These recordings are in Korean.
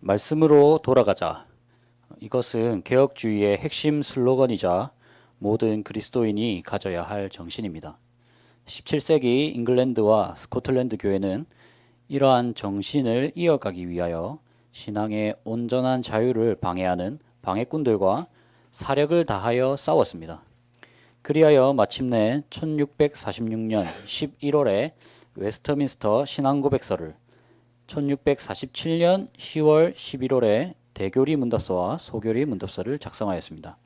말씀으로 돌아가자. 이것은 개혁주의의 핵심 슬로건이자 모든 그리스도인이 가져야 할 정신입니다. 17세기 잉글랜드와 스코틀랜드 교회는 이러한 정신을 이어가기 위하여 신앙의 온전한 자유를 방해하는 방해꾼들과 사력을 다하여 싸웠습니다. 그리하여 마침내 1646년 11월에 웨스터민스터 신앙고백서를, 1647년 10월 11월에 대교리 문답서와 소교리 문답서를 작성하였습니다.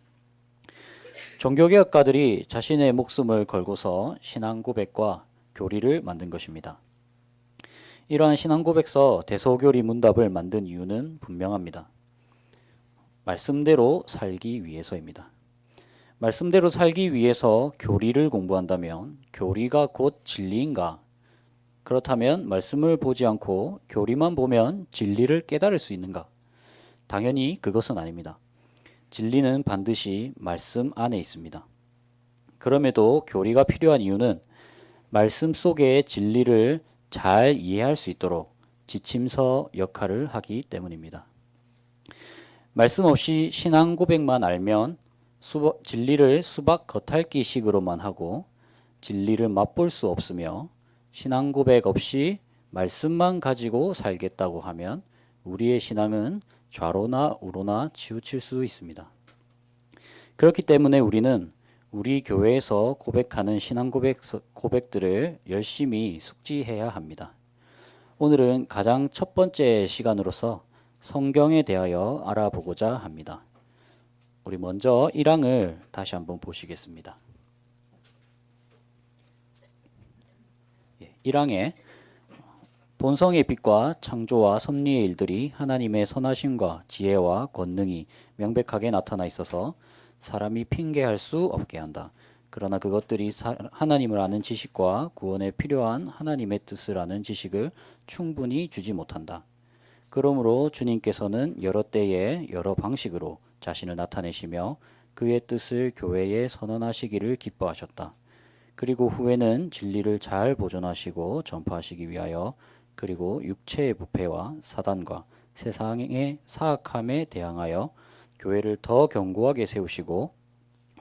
종교개혁가들이 자신의 목숨을 걸고서 신앙고백과 교리를 만든 것입니다. 이러한 신앙고백서 대소교리 문답을 만든 이유는 분명합니다. 말씀대로 살기 위해서입니다. 말씀대로 살기 위해서 교리를 공부한다면 교리가 곧 진리인가? 그렇다면 말씀을 보지 않고 교리만 보면 진리를 깨달을 수 있는가? 당연히 그것은 아닙니다. 진리는 반드시 말씀 안에 있습니다. 그럼에도 교리가 필요한 이유는 말씀 속의 진리를 잘 이해할 수 있도록 지침서 역할을 하기 때문입니다. 말씀 없이 신앙 고백만 알면 진리를 수박 겉핥기식으로만 하고 진리를 맛볼 수 없으며 신앙 고백 없이 말씀만 가지고 살겠다고 하면 우리의 신앙은 좌로나 우로나 치우칠 수 있습니다. 그렇기 때문에 우리는 우리 교회에서 고백하는 신앙 고백들을 열심히 숙지해야 합니다. 오늘은 가장 첫 번째 시간으로서 성경에 대하여 알아보고자 합니다. 우리 먼저 1항을 다시 한번 보시겠습니다. 1항에 본성의 빛과 창조와 섭리의 일들이 하나님의 선하심과 지혜와 권능이 명백하게 나타나 있어서 사람이 핑계할 수 없게 한다. 그러나 그것들이 하나님을 아는 지식과 구원에 필요한 하나님의 뜻을 아는 지식을 충분히 주지 못한다. 그러므로 주님께서는 여러 때에 여러 방식으로 자신을 나타내시며 그의 뜻을 교회에 선언하시기를 기뻐하셨다. 그리고 후에는 진리를 잘 보존하시고 전파하시기 위하여 그리고 육체의 부패와 사단과 세상의 사악함에 대항하여 교회를 더 견고하게 세우시고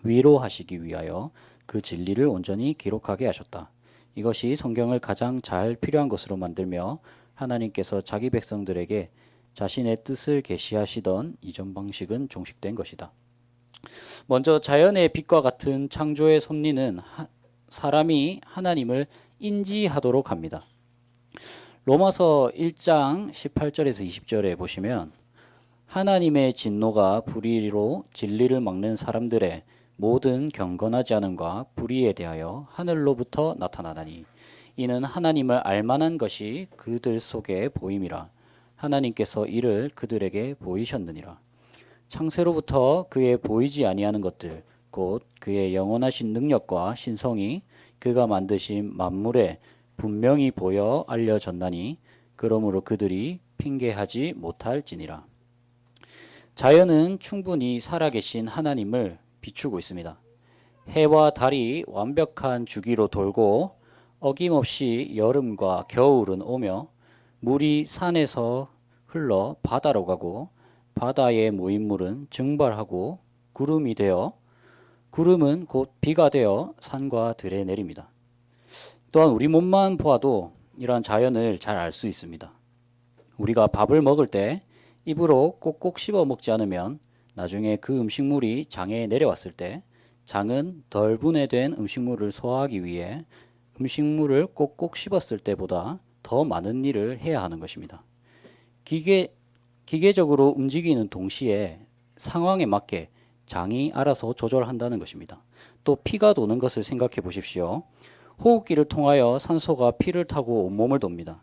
위로하시기 위하여 그 진리를 온전히 기록하게 하셨다. 이것이 성경을 가장 잘 필요한 것으로 만들며 하나님께서 자기 백성들에게 자신의 뜻을 계시하시던 이전 방식은 종식된 것이다. 먼저 자연의 빛과 같은 창조의 섭리는 사람이 하나님을 인지하도록 합니다. 로마서 1장 18절에서 20절에 보시면 하나님의 진노가 불의로 진리를 막는 사람들의 모든 경건하지 않음과 불의에 대하여 하늘로부터 나타나다니 이는 하나님을 알만한 것이 그들 속에 보임이라. 하나님께서 이를 그들에게 보이셨느니라. 창세로부터 그의 보이지 아니하는 것들 곧 그의 영원하신 능력과 신성이 그가 만드신 만물에 분명히 보여 알려졌나니 그러므로 그들이 핑계하지 못할지니라. 자연은 충분히 살아계신 하나님을 비추고 있습니다. 해와 달이 완벽한 주기로 돌고 어김없이 여름과 겨울은 오며 물이 산에서 흘러 바다로 가고 바다에 모인 물은 증발하고 구름이 되어 구름은 곧 비가 되어 산과 들에 내립니다. 또한 우리 몸만 보아도 이러한 자연을 잘 알 수 있습니다. 우리가 밥을 먹을 때 입으로 꼭꼭 씹어 먹지 않으면 나중에 그 음식물이 장에 내려왔을 때 장은 덜 분해된 음식물을 소화하기 위해 음식물을 꼭꼭 씹었을 때보다 더 많은 일을 해야 하는 것입니다. 기계적으로 움직이는 동시에 상황에 맞게 장이 알아서 조절한다는 것입니다. 또 피가 도는 것을 생각해 보십시오. 호흡기를 통하여 산소가 피를 타고 온몸을 돕니다.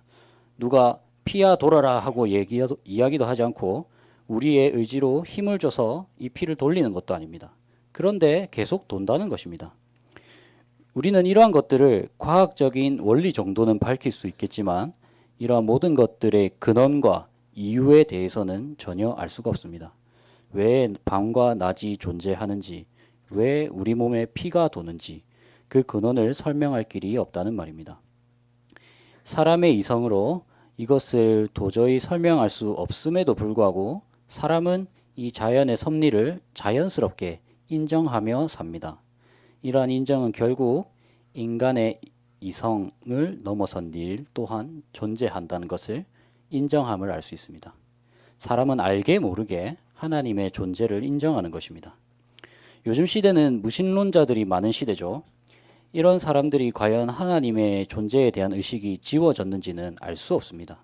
누가 피야 돌아라 하고 이야기도 하지 않고 우리의 의지로 힘을 줘서 이 피를 돌리는 것도 아닙니다. 그런데 계속 돈다는 것입니다. 우리는 이러한 것들을 과학적인 원리 정도는 밝힐 수 있겠지만 이러한 모든 것들의 근원과 이유에 대해서는 전혀 알 수가 없습니다. 왜 밤과 낮이 존재하는지, 왜 우리 몸에 피가 도는지 그 근원을 설명할 길이 없다는 말입니다. 사람의 이성으로 이것을 도저히 설명할 수 없음에도 불구하고 사람은 이 자연의 섭리를 자연스럽게 인정하며 삽니다. 이러한 인정은 결국 인간의 이성을 넘어선 일 또한 존재한다는 것을 인정함을 알 수 있습니다. 사람은 알게 모르게 하나님의 존재를 인정하는 것입니다. 요즘 시대는 무신론자들이 많은 시대죠. 이런 사람들이 과연 하나님의 존재에 대한 의식이 지워졌는지는 알 수 없습니다.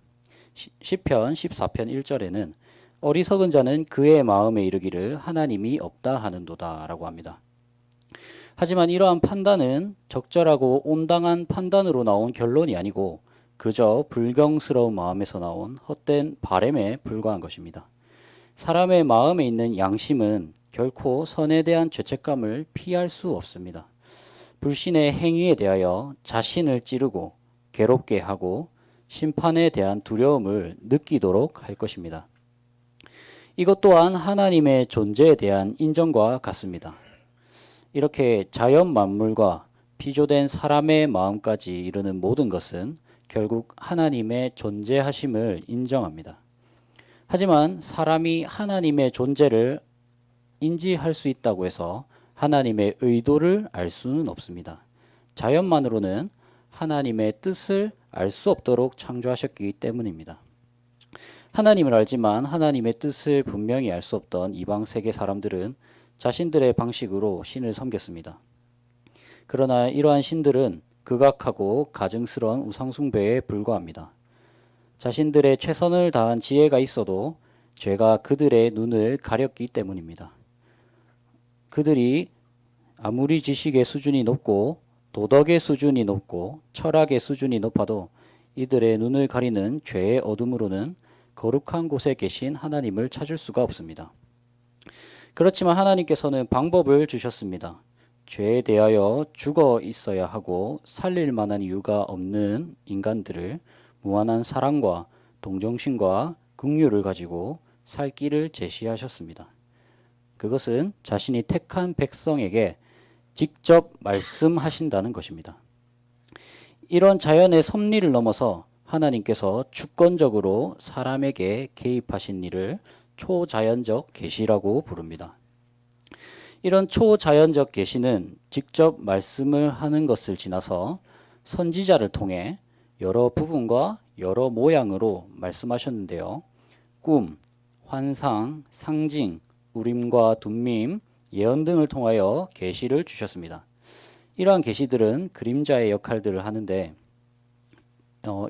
시편 14편 1절에는 어리석은 자는 그의 마음에 이르기를 하나님이 없다 하는도다 라고 합니다. 하지만 이러한 판단은 적절하고 온당한 판단으로 나온 결론이 아니고 그저 불경스러운 마음에서 나온 헛된 바램에 불과한 것입니다. 사람의 마음에 있는 양심은 결코 선에 대한 죄책감을 피할 수 없습니다. 불신의 행위에 대하여 자신을 찌르고 괴롭게 하고 심판에 대한 두려움을 느끼도록 할 것입니다. 이것 또한 하나님의 존재에 대한 인정과 같습니다. 이렇게 자연 만물과 피조된 사람의 마음까지 이루는 모든 것은 결국 하나님의 존재하심을 인정합니다. 하지만 사람이 하나님의 존재를 인지할 수 있다고 해서 하나님의 의도를 알 수는 없습니다. 자연만으로는 하나님의 뜻을 알 수 없도록 창조하셨기 때문입니다. 하나님을 알지만 하나님의 뜻을 분명히 알 수 없던 이방 세계 사람들은 자신들의 방식으로 신을 섬겼습니다. 그러나 이러한 신들은 극악하고 가증스러운 우상숭배에 불과합니다. 자신들의 최선을 다한 지혜가 있어도 죄가 그들의 눈을 가렸기 때문입니다. 그들이 아무리 지식의 수준이 높고 도덕의 수준이 높고 철학의 수준이 높아도 이들의 눈을 가리는 죄의 어둠으로는 거룩한 곳에 계신 하나님을 찾을 수가 없습니다. 그렇지만 하나님께서는 방법을 주셨습니다. 죄에 대하여 죽어 있어야 하고 살릴 만한 이유가 없는 인간들을 무한한 사랑과 동정심과 긍휼을 가지고 살 길을 제시하셨습니다. 그것은 자신이 택한 백성에게 직접 말씀하신다는 것입니다. 이런 자연의 섭리를 넘어서 하나님께서 주권적으로 사람에게 개입하신 일을 초자연적 계시라고 부릅니다. 이런 초자연적 계시는 직접 말씀을 하는 것을 지나서 선지자를 통해 여러 부분과 여러 모양으로 말씀하셨는데요. 꿈, 환상, 상징, 우림과 둠밈, 예언 등을 통하여 계시를 주셨습니다. 이러한 계시들은 그림자의 역할들을 하는데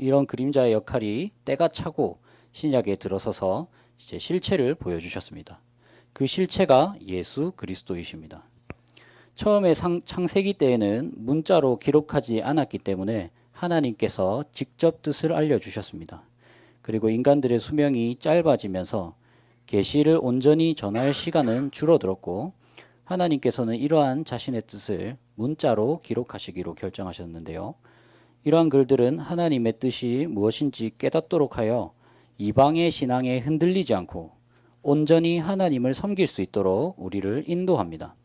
이런 그림자의 역할이 때가 차고 신약에 들어서서 이제 실체를 보여주셨습니다. 그 실체가 예수 그리스도이십니다. 처음에 창세기 때에는 문자로 기록하지 않았기 때문에 하나님께서 직접 뜻을 알려주셨습니다. 그리고 인간들의 수명이 짧아지면서 계시를 온전히 전할 시간은 줄어들었고 하나님께서는 이러한 자신의 뜻을 문자로 기록하시기로 결정하셨는데요. 이러한 글들은 하나님의 뜻이 무엇인지 깨닫도록 하여 이방의 신앙에 흔들리지 않고 온전히 하나님을 섬길 수 있도록 우리를 인도합니다.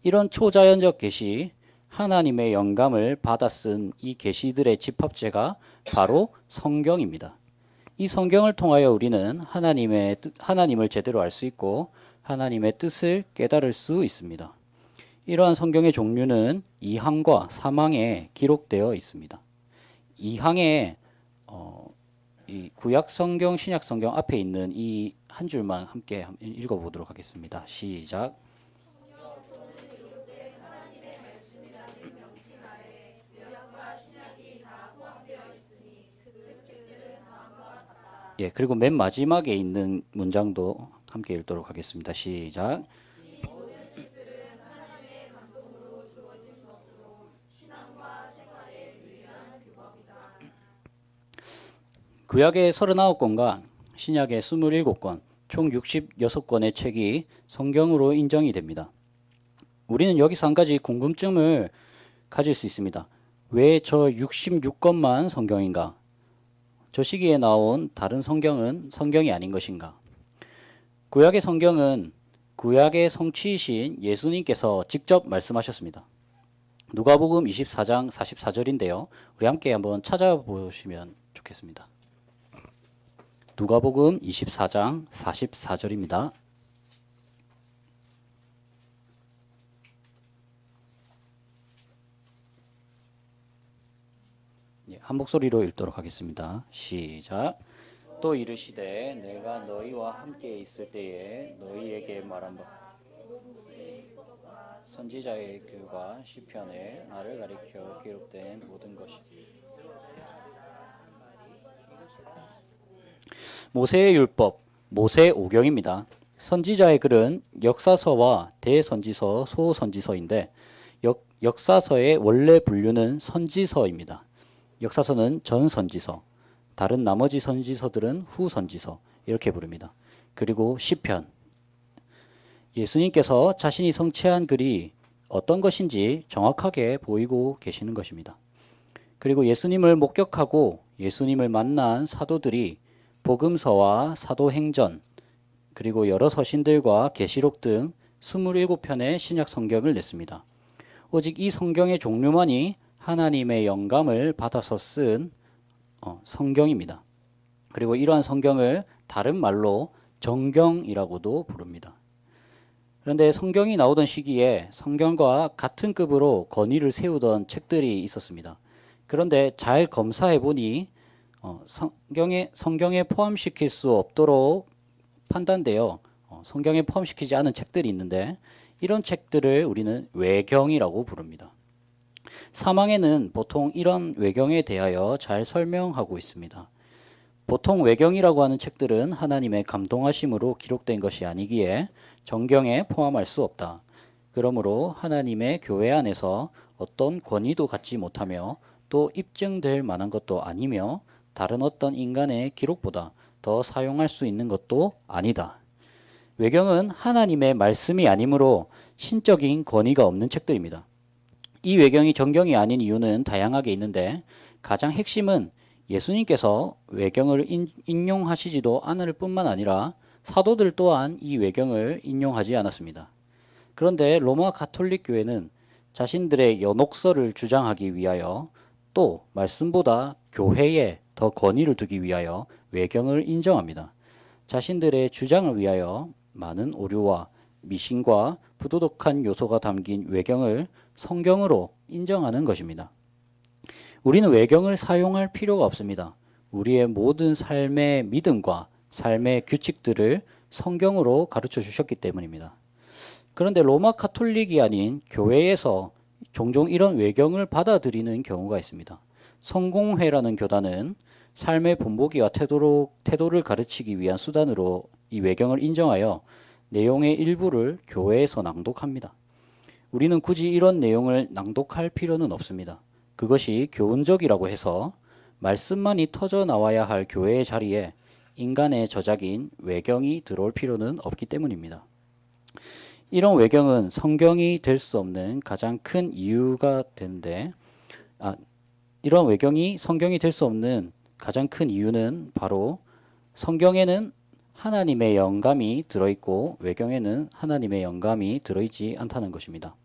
이런 초자연적 계시, 하나님의 영감을 받아 쓴 이 계시들의 집합체가 바로 성경입니다. 이 성경을 통하여 우리는 하나님을 제대로 알 수 있고 하나님의 뜻을 깨달을 수 있습니다. 이러한 성경의 종류는 2항과 3항에 기록되어 있습니다. 2항에 이 구약 성경, 신약 성경 앞에 있는 이 한 줄만 함께 읽어보도록 하겠습니다. 시작. 예, 그리고 맨 마지막에 있는 문장도 함께 읽도록 하겠습니다. 시작. 구약의 39권과 신약의 27권, 총 66권의 책이 성경으로 인정이 됩니다. 우리는 여기서 한 가지 궁금증을 가질 수 있습니다. 왜 저 66권만 성경인가? 저 시기에 나온 다른 성경은 성경이 아닌 것인가? 구약의 성경은 구약의 성취이신 예수님께서 직접 말씀하셨습니다. 누가복음 24장 44절인데요. 우리 함께 한번 찾아보시면 좋겠습니다. 누가복음 24장 44절입니다. 한 목소리로 읽도록 하겠습니다. 시작. 또 이르시되 내가 너희와 함께 있을 때에 너희에게 말한 바 선지자의 글과 시편에 나를 가리켜 기록된 모든 것이 모세의 율법, 모세 오경입니다. 선지자의 글은 역사서와 대선지서, 소선지서인데 역사서의 원래 분류는 선지서입니다. 역사서는 전선지서, 다른 나머지 선지서들은 후선지서 이렇게 부릅니다. 그리고 시편, 예수님께서 자신이 성취한 글이 어떤 것인지 정확하게 보이고 계시는 것입니다. 그리고 예수님을 목격하고 예수님을 만난 사도들이 복음서와 사도행전 그리고 여러 서신들과 계시록 등 27편의 신약 성경을 냈습니다. 오직 이 성경의 종류만이 하나님의 영감을 받아서 쓴 성경입니다. 그리고 이러한 성경을 다른 말로 정경이라고도 부릅니다. 그런데 성경이 나오던 시기에 성경과 같은 급으로 권위를 세우던 책들이 있었습니다. 그런데 잘 검사해 보니 성경에 포함시킬 수 없도록 판단되어 성경에 포함시키지 않은 책들이 있는데 이런 책들을 우리는 외경이라고 부릅니다. 사망에는 보통 이런 외경에 대하여 잘 설명하고 있습니다. 보통 외경이라고 하는 책들은 하나님의 감동하심으로 기록된 것이 아니기에 정경에 포함할 수 없다. 그러므로 하나님의 교회 안에서 어떤 권위도 갖지 못하며 또 입증될 만한 것도 아니며 다른 어떤 인간의 기록보다 더 사용할 수 있는 것도 아니다. 외경은 하나님의 말씀이 아니므로 신적인 권위가 없는 책들입니다. 이 외경이 정경이 아닌 이유는 다양하게 있는데 가장 핵심은 예수님께서 외경을 인용하시지도 않을 뿐만 아니라 사도들 또한 이 외경을 인용하지 않았습니다. 그런데 로마 가톨릭 교회는 자신들의 연옥서를 주장하기 위하여 또 말씀보다 교회에 더 권위를 두기 위하여 외경을 인정합니다. 자신들의 주장을 위하여 많은 오류와 미신과 부도덕한 요소가 담긴 외경을 성경으로 인정하는 것입니다. 우리는 외경을 사용할 필요가 없습니다. 우리의 모든 삶의 믿음과 삶의 규칙들을 성경으로 가르쳐 주셨기 때문입니다. 그런데 로마 가톨릭이 아닌 교회에서 종종 이런 외경을 받아들이는 경우가 있습니다. 성공회라는 교단은 삶의 본보기와 태도를 가르치기 위한 수단으로 이 외경을 인정하여 내용의 일부를 교회에서 낭독합니다. 우리는 굳이 이런 내용을 낭독할 필요는 없습니다. 그것이 교훈적이라고 해서 말씀만이 터져 나와야 할 교회의 자리에 인간의 저작인 외경이 들어올 필요는 없기 때문입니다. 이런 외경은 성경이 될 수 없는 가장 큰 이유가 되는데 이런 외경이 성경이 될 수 없는 가장 큰 이유는 바로 성경에는 하나님의 영감이 들어있고 외경에는 하나님의 영감이 들어있지 않다는 것입니다.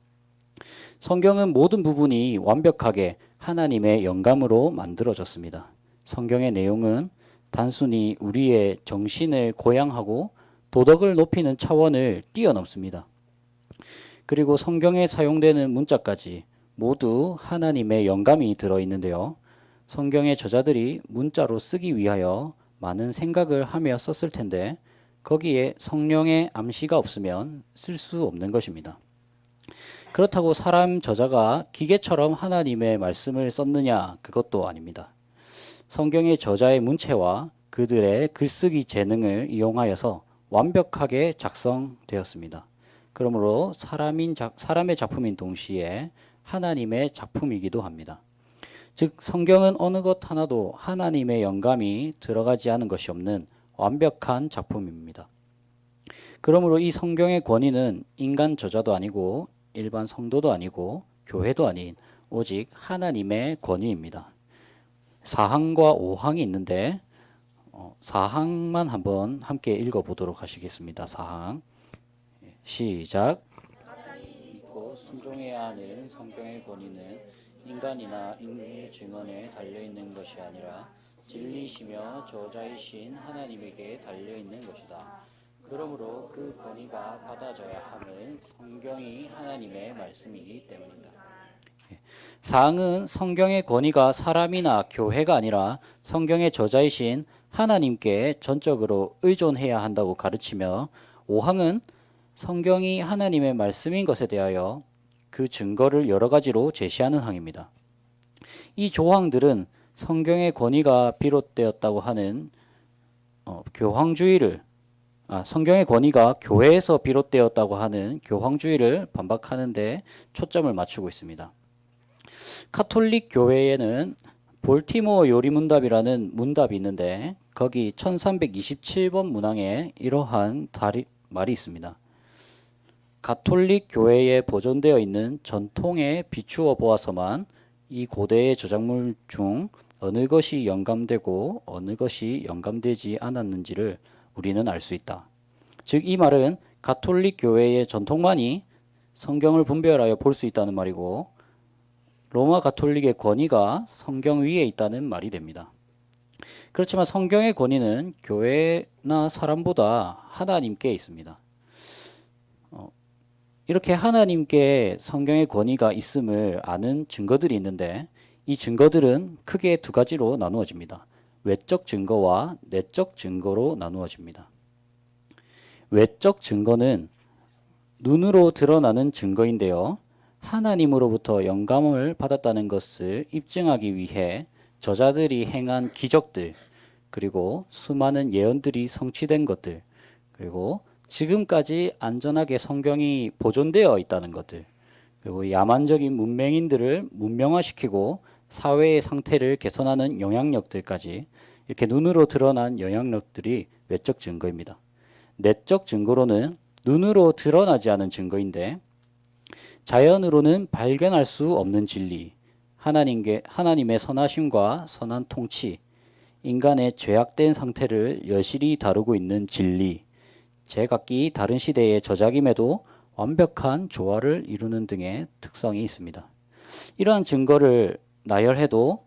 성경은 모든 부분이 완벽하게 하나님의 영감으로 만들어졌습니다. 성경의 내용은 단순히 우리의 정신을 고양하고 도덕을 높이는 차원을 뛰어넘습니다. 그리고 성경에 사용되는 문자까지 모두 하나님의 영감이 들어있는데요. 성경의 저자들이 문자로 쓰기 위하여 많은 생각을 하며 썼을 텐데 거기에 성령의 암시가 없으면 쓸 수 없는 것입니다. 그렇다고 사람 저자가 기계처럼 하나님의 말씀을 썼느냐? 그것도 아닙니다. 성경의 저자의 문체와 그들의 글쓰기 재능을 이용하여서 완벽하게 작성되었습니다. 그러므로 사람의 작품인 동시에 하나님의 작품이기도 합니다. 즉 성경은 어느 것 하나도 하나님의 영감이 들어가지 않은 것이 없는 완벽한 작품입니다. 그러므로 이 성경의 권위는 인간 저자도 아니고 일반 성도도 아니고 교회도 아닌 오직 하나님의 권위입니다. 4항과 5항이 있는데 4항만 한번 함께 읽어보도록 하시겠습니다. 4항 시작. 믿고 순종해야 하는 성경의 권위는 인간이나 인류의 증언에 달려있는 것이 아니라 진리시며 저자이신 하나님에게 달려있는 것이다. 그러므로 그 권위가 받아져야 함은 성경이 하나님의 말씀이기 때문이다. 사항은 성경의 권위가 사람이나 교회가 아니라 성경의 저자이신 하나님께 전적으로 의존해야 한다고 가르치며, 5항은 성경이 하나님의 말씀인 것에 대하여 그 증거를 여러 가지로 제시하는 항입니다. 이 조항들은 성경의 권위가 비롯되었다고 하는 성경의 권위가 교회에서 비롯되었다고 하는 교황주의를 반박하는 데 초점을 맞추고 있습니다. 카톨릭 교회에는 볼티모어 요리문답이라는 문답이 있는데, 거기 1327번 문항에 이러한 말이 있습니다. 가톨릭 교회에 보존되어 있는 전통에 비추어 보아서만 이 고대의 저작물 중 어느 것이 영감되고 어느 것이 영감되지 않았는지를 우리는 알 수 있다. 즉, 이 말은 가톨릭 교회의 전통만이 성경을 분별하여 볼 수 있다는 말이고, 로마 가톨릭의 권위가 성경 위에 있다는 말이 됩니다. 그렇지만 성경의 권위는 교회나 사람보다 하나님께 있습니다. 이렇게 하나님께 성경의 권위가 있음을 아는 증거들이 있는데, 이 증거들은 크게 두 가지로 나누어집니다. 외적 증거와 내적 증거로 나누어집니다. 외적 증거는 눈으로 드러나는 증거인데요. 하나님으로부터 영감을 받았다는 것을 입증하기 위해 저자들이 행한 기적들, 그리고 수많은 예언들이 성취된 것들, 그리고 지금까지 안전하게 성경이 보존되어 있다는 것들, 그리고 야만적인 문맹인들을 문명화시키고 사회의 상태를 개선하는 영향력들까지, 이렇게 눈으로 드러난 영향력들이 외적 증거입니다. 내적 증거로는 눈으로 드러나지 않은 증거인데, 자연으로는 발견할 수 없는 진리, 하나님의 선하심과 선한 통치, 인간의 죄악된 상태를 여실히 다루고 있는 진리, 제각기 다른 시대의 저작임에도 완벽한 조화를 이루는 등의 특성이 있습니다. 이러한 증거를 나열해도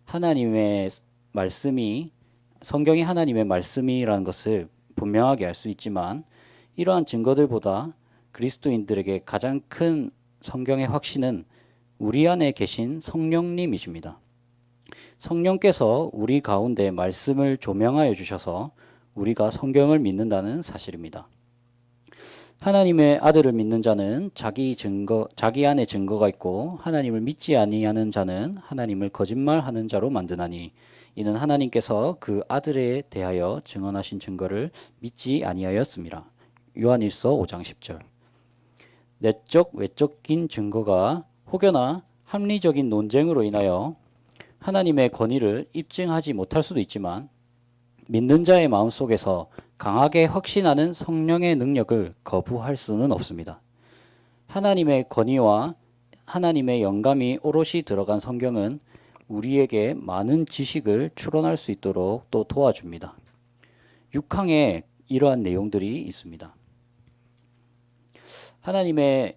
하나님의 말씀이, 성경이 하나님의 말씀이라는 것을 분명하게 알 수 있지만, 이러한 증거들보다 그리스도인들에게 가장 큰 성경의 확신은 우리 안에 계신 성령님이십니다. 성령께서 우리 가운데 말씀을 조명하여 주셔서 우리가 성경을 믿는다는 사실입니다. 하나님의 아들을 믿는 자는 자기 안에 증거가 있고, 하나님을 믿지 아니하는 자는 하나님을 거짓말하는 자로 만드나니, 이는 하나님께서 그 아들에 대하여 증언하신 증거를 믿지 아니하였습니다. 요한일서 5장 10절. 내적, 외적인 증거가 혹여나 합리적인 논쟁으로 인하여 하나님의 권위를 입증하지 못할 수도 있지만, 믿는 자의 마음속에서 강하게 확신하는 성령의 능력을 거부할 수는 없습니다. 하나님의 권위와 하나님의 영감이 오롯이 들어간 성경은 우리에게 많은 지식을 추론할 수 있도록 또 도와줍니다. 6항에 이러한 내용들이 있습니다. 하나님의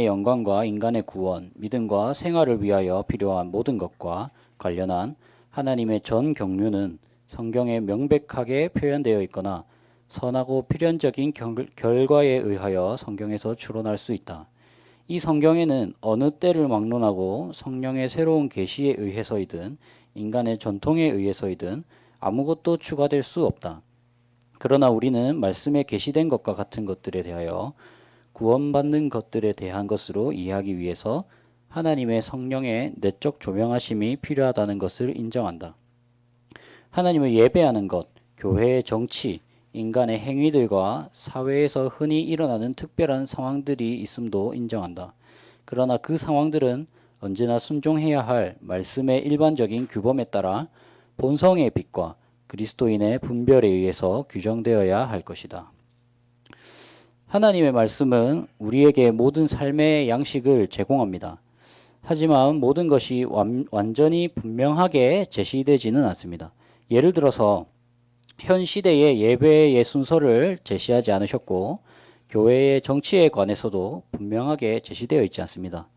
영광과 인간의 구원, 믿음과 생활을 위하여 필요한 모든 것과 관련한 하나님의 전 경륜은 성경에 명백하게 표현되어 있거나 선하고 필연적인 결과에 의하여 성경에서 추론할 수 있다. 이 성경에는 어느 때를 막론하고 성령의 새로운 계시에 의해서이든 인간의 전통에 의해서이든 아무것도 추가될 수 없다. 그러나 우리는 말씀에 계시된 것과 같은 것들에 대하여 구원받는 것들에 대한 것으로 이해하기 위해서 하나님의 성령의 내적 조명하심이 필요하다는 것을 인정한다. 하나님을 예배하는 것, 교회의 정치, 인간의 행위들과 사회에서 흔히 일어나는 특별한 상황들이 있음도 인정한다. 그러나 그 상황들은 언제나 순종해야 할 말씀의 일반적인 규범에 따라 본성의 빛과 그리스도인의 분별에 의해서 규정되어야 할 것이다. 하나님의 말씀은 우리에게 모든 삶의 양식을 제공합니다. 하지만 모든 것이 완전히 분명하게 제시되지는 않습니다. 예를 들어서 현 시대의 예배의 순서를 제시하지 않으셨고, 교회의 정치에 관해서도 분명하게 제시되어 있지 않습니다.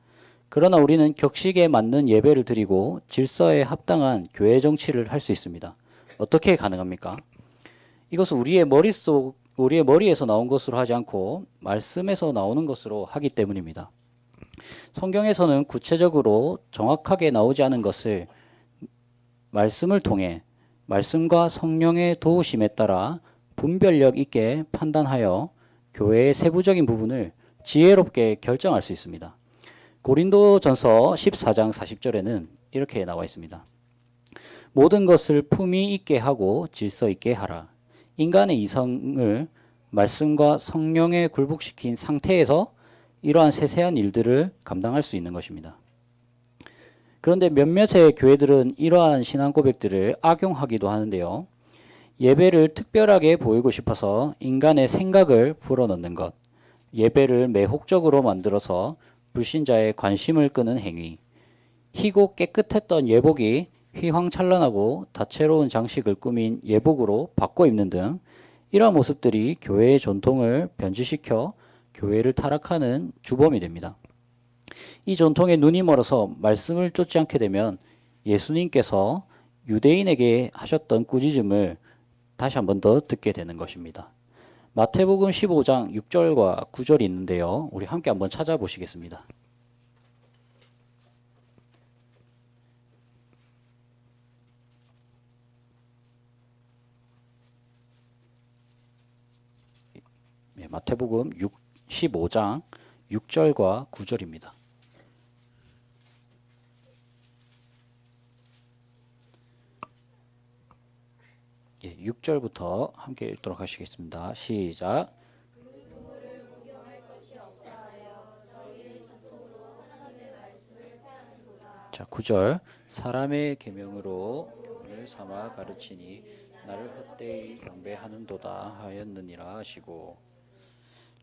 그러나 우리는 격식에 맞는 예배를 드리고 질서에 합당한 교회 정치를 할 수 있습니다. 어떻게 가능합니까? 이것은 우리의 머리에서 나온 것으로 하지 않고 말씀에서 나오는 것으로 하기 때문입니다. 성경에서는 구체적으로 정확하게 나오지 않은 것을 말씀을 통해 말씀과 성령의 도우심에 따라 분별력 있게 판단하여 교회의 세부적인 부분을 지혜롭게 결정할 수 있습니다. 고린도전서 14장 40절에는 이렇게 나와 있습니다. 모든 것을 품위 있게 하고 질서 있게 하라. 인간의 이성을 말씀과 성령에 굴복시킨 상태에서 이러한 세세한 일들을 감당할 수 있는 것입니다. 그런데 몇몇의 교회들은 이러한 신앙 고백들을 악용하기도 하는데요. 예배를 특별하게 보이고 싶어서 인간의 생각을 불어넣는 것, 예배를 매혹적으로 만들어서 불신자의 관심을 끄는 행위, 희고 깨끗했던 예복이 휘황찬란하고 다채로운 장식을 꾸민 예복으로 바꿔 입는 등 이러한 모습들이 교회의 전통을 변질시켜 교회를 타락하는 주범이 됩니다. 이 전통에 눈이 멀어서 말씀을 쫓지 않게 되면 예수님께서 유대인에게 하셨던 꾸짖음을 다시 한 번 더 듣게 되는 것입니다. 마태복음 15장 6절과 9절이 있는데요. 우리 함께 한번 찾아보시겠습니다. 마태복음 15장 6절과 9절입니다. 6절부터 함께 읽도록 하시겠습니다. 시작. 자, 9절. 사람의 계명으로 교훈을 삼아 가르치니 나를 헛되이 경배하는도다 하였느니라 하시고,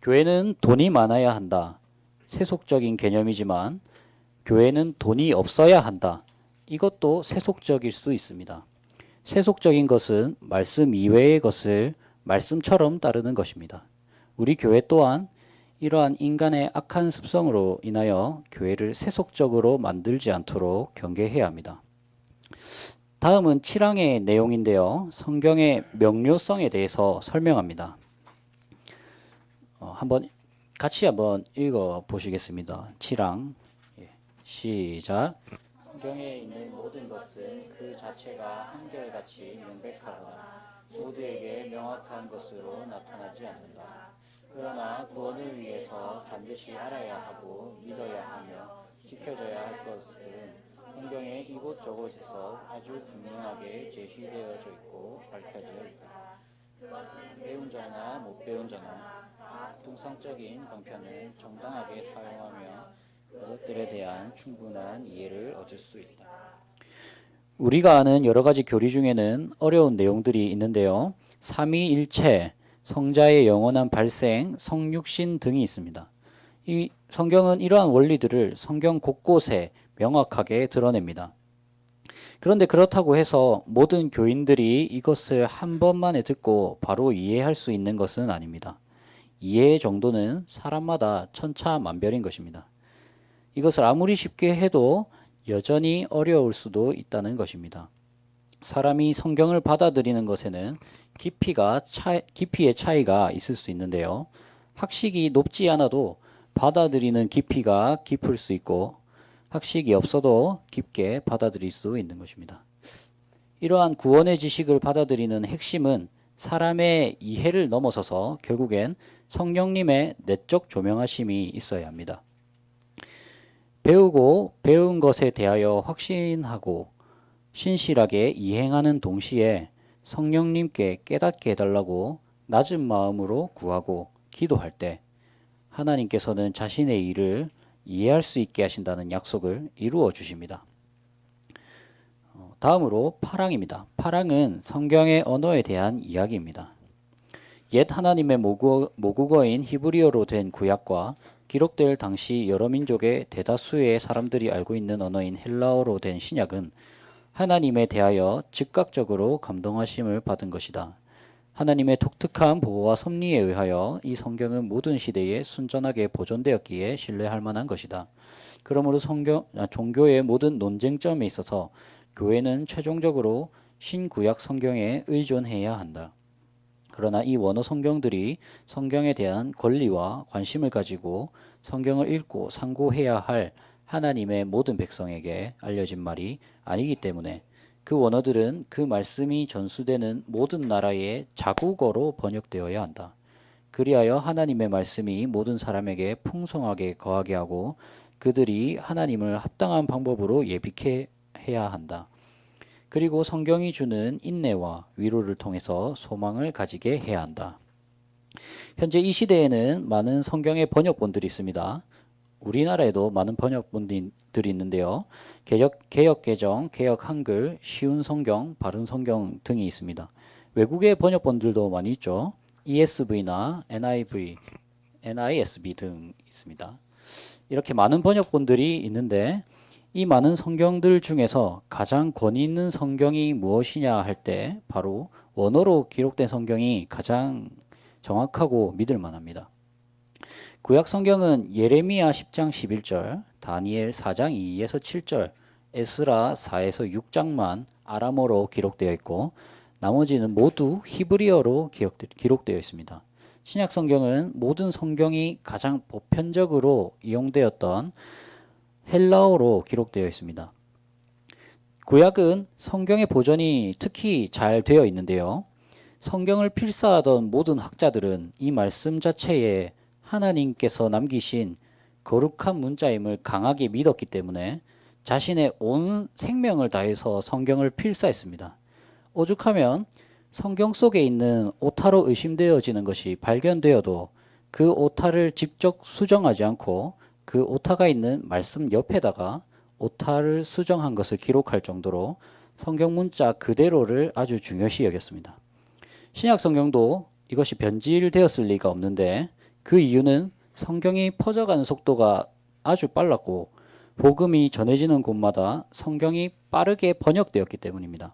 교회는 돈이 많아야 한다. 세속적인 개념이지만 교회는 돈이 없어야 한다. 이것도 세속적일 수 있습니다. 세속적인 것은 말씀 이외의 것을 말씀처럼 따르는 것입니다. 우리 교회 또한 이러한 인간의 악한 습성으로 인하여 교회를 세속적으로 만들지 않도록 경계해야 합니다. 다음은 7항의 내용인데요. 성경의 명료성에 대해서 설명합니다. 같이 한번 읽어 보시겠습니다. 7항 시작. 성경에 있는 모든 것은 그 자체가 한결같이 명백하거나 모두에게 명확한 것으로 나타나지 않는다. 그러나 구원을 위해서 반드시 알아야 하고 믿어야 하며 지켜져야 할 것은 성경의 이곳저곳에서 아주 분명하게 제시되어져 있고 밝혀져 있다. 그것은 배운 자나 못 배운 자나 통상적인 방편을 정당하게 사용하며 그것들에 대한 충분한 이해를 얻을 수 있다. 우리가 아는 여러 가지 교리 중에는 어려운 내용들이 있는데요. 삼위일체, 성자의 영원한 발생, 성육신 등이 있습니다. 이 성경은 이러한 원리들을 성경 곳곳에 명확하게 드러냅니다. 그런데 그렇다고 해서 모든 교인들이 이것을 한 번만에 듣고 바로 이해할 수 있는 것은 아닙니다. 이해의 정도는 사람마다 천차만별인 것입니다. 이것을 아무리 쉽게 해도 여전히 어려울 수도 있다는 것입니다. 사람이 성경을 받아들이는 것에는 깊이의 차이가 있을 수 있는데요. 학식이 높지 않아도 받아들이는 깊이가 깊을 수 있고 학식이 없어도 깊게 받아들일 수 있는 것입니다. 이러한 구원의 지식을 받아들이는 핵심은 사람의 이해를 넘어서서 결국엔 성령님의 내적 조명하심이 있어야 합니다. 배우고 배운 것에 대하여 확신하고 신실하게 이행하는 동시에 성령님께 깨닫게 해달라고 낮은 마음으로 구하고 기도할 때 하나님께서는 자신의 일을 이해할 수 있게 하신다는 약속을 이루어 주십니다. 다음으로 파랑입니다. 파랑은 성경의 언어에 대한 이야기입니다. 옛 하나님의 모국어인 히브리어로 된 구약과 기록될 당시 여러 민족의 대다수의 사람들이 알고 있는 언어인 헬라어로 된 신약은 하나님에 대하여 즉각적으로 감동하심을 받은 것이다. 하나님의 독특한 보호와 섭리에 의하여 이 성경은 모든 시대에 순전하게 보존되었기에 신뢰할 만한 것이다. 그러므로 종교의 모든 논쟁점에 있어서 교회는 최종적으로 신구약 성경에 의존해야 한다. 그러나 이 원어 성경들이 성경에 대한 권리와 관심을 가지고 성경을 읽고 상고해야 할 하나님의 모든 백성에게 알려진 말이 아니기 때문에 그 원어들은 그 말씀이 전수되는 모든 나라의 자국어로 번역되어야 한다. 그리하여 하나님의 말씀이 모든 사람에게 풍성하게 거하게 하고 그들이 하나님을 합당한 방법으로 예비해야 한다. 그리고 성경이 주는 인내와 위로를 통해서 소망을 가지게 해야 한다. 현재 이 시대에는 많은 성경의 번역본들이 있습니다. 우리나라에도 많은 번역본들이 있는데요. 개역개정, 개역한글, 쉬운 성경, 바른 성경 등이 있습니다. 외국의 번역본들도 많이 있죠. ESV나 NIV, NISB 등 있습니다. 이렇게 많은 번역본들이 있는데 이 많은 성경들 중에서 가장 권위 있는 성경이 무엇이냐 할 때 바로 원어로 기록된 성경이 가장 정확하고 믿을 만합니다. 구약 성경은 예레미야 10장 11절, 다니엘 4장 2에서 7절, 에스라 4에서 6장만 아람어로 기록되어 있고 나머지는 모두 히브리어로 기록되어 있습니다. 신약 성경은 모든 성경이 가장 보편적으로 이용되었던 헬라어로 기록되어 있습니다. 구약은 성경의 보존이 특히 잘 되어 있는데요. 성경을 필사하던 모든 학자들은 이 말씀 자체에 하나님께서 남기신 거룩한 문자임을 강하게 믿었기 때문에 자신의 온 생명을 다해서 성경을 필사했습니다. 오죽하면 성경 속에 있는 오타로 의심되어지는 것이 발견되어도 그 오타를 직접 수정하지 않고 그 오타가 있는 말씀 옆에다가 오타를 수정한 것을 기록할 정도로 성경 문자 그대로를 아주 중요시 여겼습니다. 신약 성경도 이것이 변질되었을 리가 없는데 그 이유는 성경이 퍼져가는 속도가 아주 빨랐고 복음이 전해지는 곳마다 성경이 빠르게 번역되었기 때문입니다.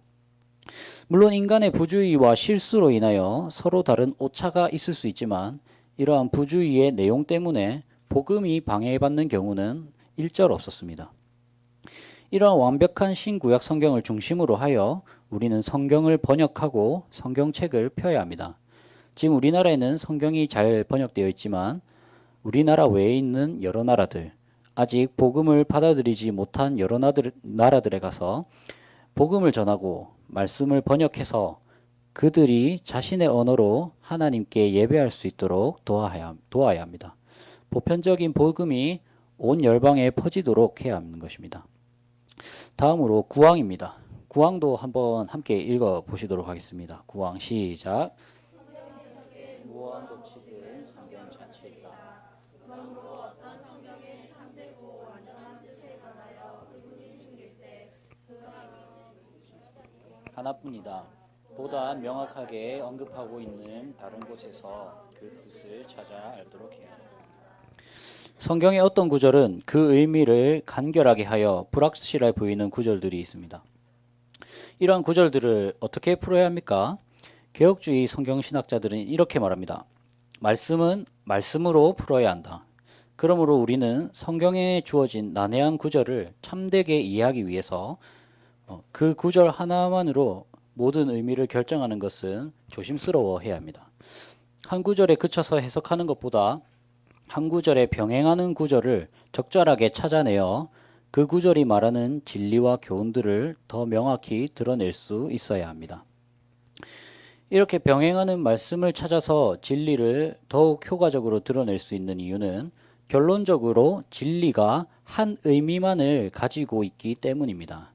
물론 인간의 부주의와 실수로 인하여 서로 다른 오차가 있을 수 있지만 이러한 부주의의 내용 때문에 복음이 방해받는 경우는 일절 없었습니다. 이러한 완벽한 신구약 성경을 중심으로 하여 우리는 성경을 번역하고 성경책을 펴야 합니다. 지금 우리나라에는 성경이 잘 번역되어 있지만 우리나라 외에 있는 여러 나라들, 아직 복음을 받아들이지 못한 여러 나라들에 가서 복음을 전하고 말씀을 번역해서 그들이 자신의 언어로 하나님께 예배할 수 있도록 도와야 합니다. 보편적인 복음이 온 열방에 퍼지도록 해야 하는 것입니다. 다음으로 구왕입니다. 구왕도 한번 함께 읽어 보시도록 하겠습니다. 구왕 시작. 무한 고치는 성경 자체이다. 그러므로 어떤 성경에 참되고 완전한 뜻에 관하여 의문이 생길 때 하나뿐이다. 보다 명확하게 언급하고 있는 다른 곳에서 그 뜻을 찾아 알도록 해야 한다. 성경의 어떤 구절은 그 의미를 간결하게 하여 불확실해 보이는 구절들이 있습니다. 이러한 구절들을 어떻게 풀어야 합니까? 개혁주의 성경신학자들은 이렇게 말합니다. 말씀은 말씀으로 풀어야 한다. 그러므로 우리는 성경에 주어진 난해한 구절을 참되게 이해하기 위해서 그 구절 하나만으로 모든 의미를 결정하는 것은 조심스러워해야 합니다. 한 구절에 그쳐서 해석하는 것보다 한 구절에 병행하는 구절을 적절하게 찾아내어 그 구절이 말하는 진리와 교훈들을 더 명확히 드러낼 수 있어야 합니다. 이렇게 병행하는 말씀을 찾아서 진리를 더욱 효과적으로 드러낼 수 있는 이유는 결론적으로 진리가 한 의미만을 가지고 있기 때문입니다.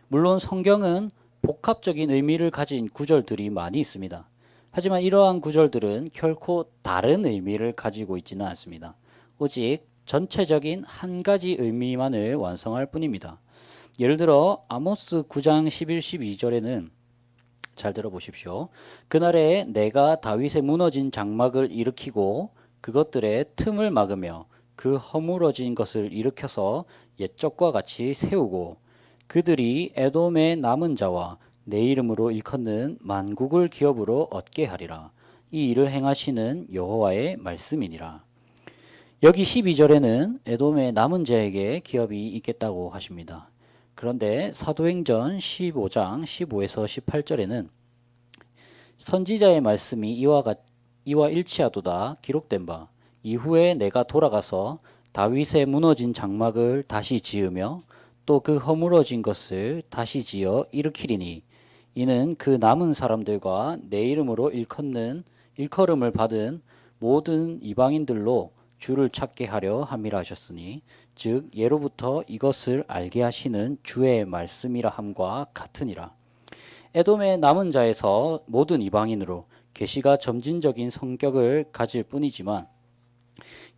물론 성경은 복합적인 의미를 가진 구절들이 많이 있습니다. 하지만 이러한 구절들은 결코 다른 의미를 가지고 있지는 않습니다. 오직 전체적인 한 가지 의미만을 완성할 뿐입니다. 예를 들어 아모스 9장 11, 12절에는 잘 들어보십시오. 그날에 내가 다윗의 무너진 장막을 일으키고 그것들의 틈을 막으며 그 허물어진 것을 일으켜서 옛적과 같이 세우고 그들이 에돔의 남은 자와 내 이름으로 일컫는 만국을 기업으로 얻게 하리라. 이 일을 행하시는 여호와의 말씀이니라. 여기 12절에는 에돔의 남은 자에게 기업이 있겠다고 하십니다. 그런데 사도행전 15장 15에서 18절에는 선지자의 말씀이 이와 일치하도다 기록된 바 이후에 내가 돌아가서 다윗의 무너진 장막을 다시 지으며 또 그 허물어진 것을 다시 지어 일으키리니 이는 그 남은 사람들과 내 이름으로 일컬음을 받은 모든 이방인들로 주를 찾게 하려 함이라 하셨으니 즉 예로부터 이것을 알게 하시는 주의 말씀이라 함과 같으니라. 에돔의 남은 자에서 모든 이방인으로 계시가 점진적인 성격을 가질 뿐이지만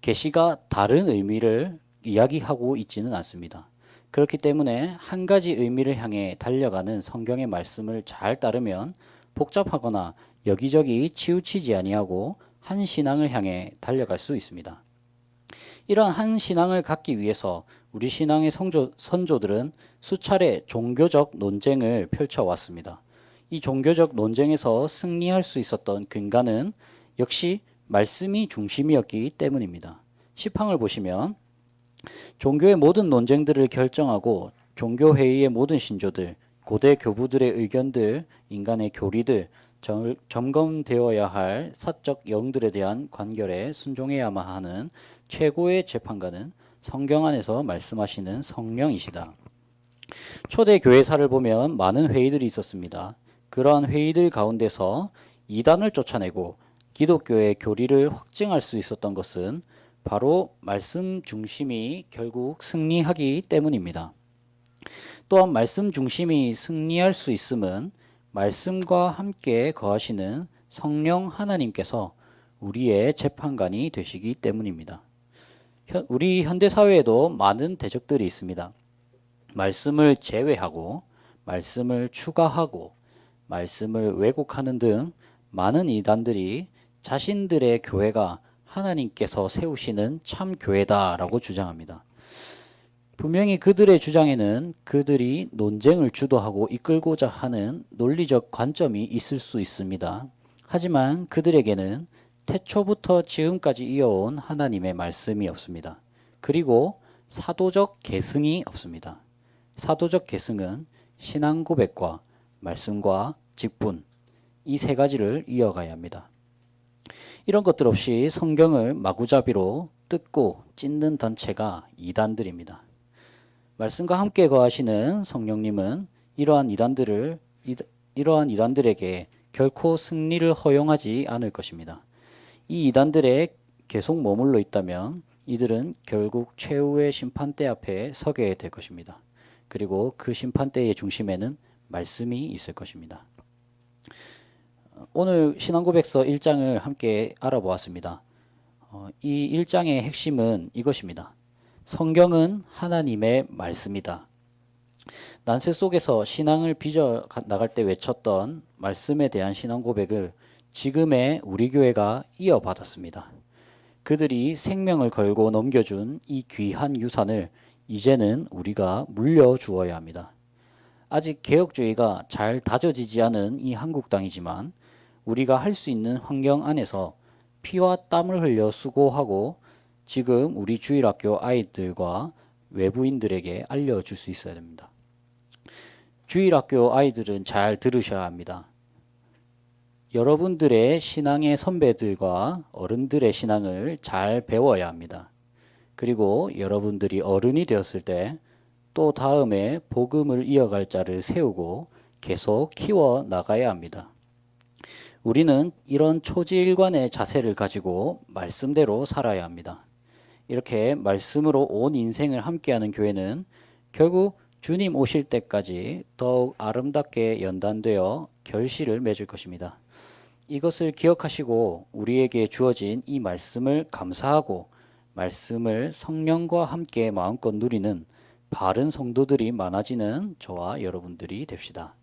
계시가 다른 의미를 이야기하고 있지는 않습니다. 그렇기 때문에 한 가지 의미를 향해 달려가는 성경의 말씀을 잘 따르면 복잡하거나 여기저기 치우치지 아니하고 한 신앙을 향해 달려갈 수 있습니다. 이런 한 신앙을 갖기 위해서 우리 신앙의 선조들은 수차례 종교적 논쟁을 펼쳐왔습니다. 이 종교적 논쟁에서 승리할 수 있었던 근간은 역시 말씀이 중심이었기 때문입니다. 시황을 보시면 종교의 모든 논쟁들을 결정하고 종교회의의 모든 신조들, 고대 교부들의 의견들, 인간의 교리들, 점검되어야 할 사적 영들에 대한 관결에 순종해야만 하는 최고의 재판관은 성경 안에서 말씀하시는 성령이시다. 초대 교회사를 보면 많은 회의들이 있었습니다. 그러한 회의들 가운데서 이단을 쫓아내고 기독교의 교리를 확증할 수 있었던 것은 바로 말씀 중심이 결국 승리하기 때문입니다. 또한 말씀 중심이 승리할 수 있음은 말씀과 함께 거하시는 성령 하나님께서 우리의 재판관이 되시기 때문입니다. 우리 현대사회에도 많은 대적들이 있습니다. 말씀을 제외하고 말씀을 추가하고 말씀을 왜곡하는 등 많은 이단들이 자신들의 교회가 하나님께서 세우시는 참 교회다라고 주장합니다. 분명히 그들의 주장에는 그들이 논쟁을 주도하고 이끌고자 하는 논리적 관점이 있을 수 있습니다. 하지만 그들에게는 태초부터 지금까지 이어온 하나님의 말씀이 없습니다. 그리고 사도적 계승이 없습니다. 사도적 계승은 신앙 고백과 말씀과 직분, 이 세 가지를 이어가야 합니다. 이런 것들 없이 성경을 마구잡이로 뜯고 찢는 단체가 이단들입니다. 말씀과 함께 거하시는 성령님은 이러한 이단들에게 결코 승리를 허용하지 않을 것입니다. 이 이단들에 계속 머물러 있다면 이들은 결국 최후의 심판대 앞에 서게 될 것입니다. 그리고 그 심판대의 중심에는 말씀이 있을 것입니다. 오늘 신앙고백서 1장을 함께 알아보았습니다. 이 1장의 핵심은 이것입니다. 성경은 하나님의 말씀이다. 난세 속에서 신앙을 빚어 나갈 때 외쳤던 말씀에 대한 신앙 고백을 지금의 우리 교회가 이어받았습니다. 그들이 생명을 걸고 넘겨준 이 귀한 유산을 이제는 우리가 물려주어야 합니다. 아직 개혁주의가 잘 다져지지 않은 이 한국 땅이지만 우리가 할 수 있는 환경 안에서 피와 땀을 흘려 수고하고 지금 우리 주일학교 아이들과 외부인들에게 알려줄 수 있어야 됩니다. 주일학교 아이들은 잘 들으셔야 합니다. 여러분들의 신앙의 선배들과 어른들의 신앙을 잘 배워야 합니다. 그리고 여러분들이 어른이 되었을 때 또 다음에 복음을 이어갈 자를 세우고 계속 키워 나가야 합니다. 우리는 이런 초지일관의 자세를 가지고 말씀대로 살아야 합니다. 이렇게 말씀으로 온 인생을 함께하는 교회는 결국 주님 오실 때까지 더욱 아름답게 연단되어 결실을 맺을 것입니다. 이것을 기억하시고 우리에게 주어진 이 말씀을 감사하고 말씀을 성령과 함께 마음껏 누리는 바른 성도들이 많아지는 저와 여러분들이 됩시다.